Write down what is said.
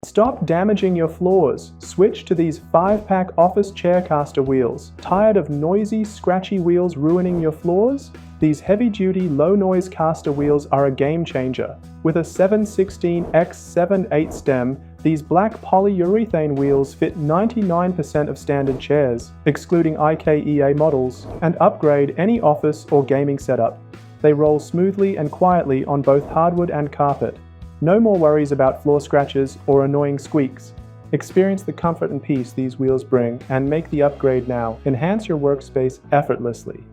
Stop damaging your floors. Switch to these 5-pack office chair caster wheels. Tired of noisy, scratchy wheels ruining your floors? These heavy-duty, low-noise caster wheels are a game-changer. With a 716x78 stem, these black polyurethane wheels fit 99% of standard chairs, excluding IKEA models, and upgrade any office or gaming setup. They roll smoothly and quietly on both hardwood and carpet. No more worries about floor scratches or annoying squeaks. Experience the comfort and peace these wheels bring and make the upgrade now. Enhance your workspace effortlessly.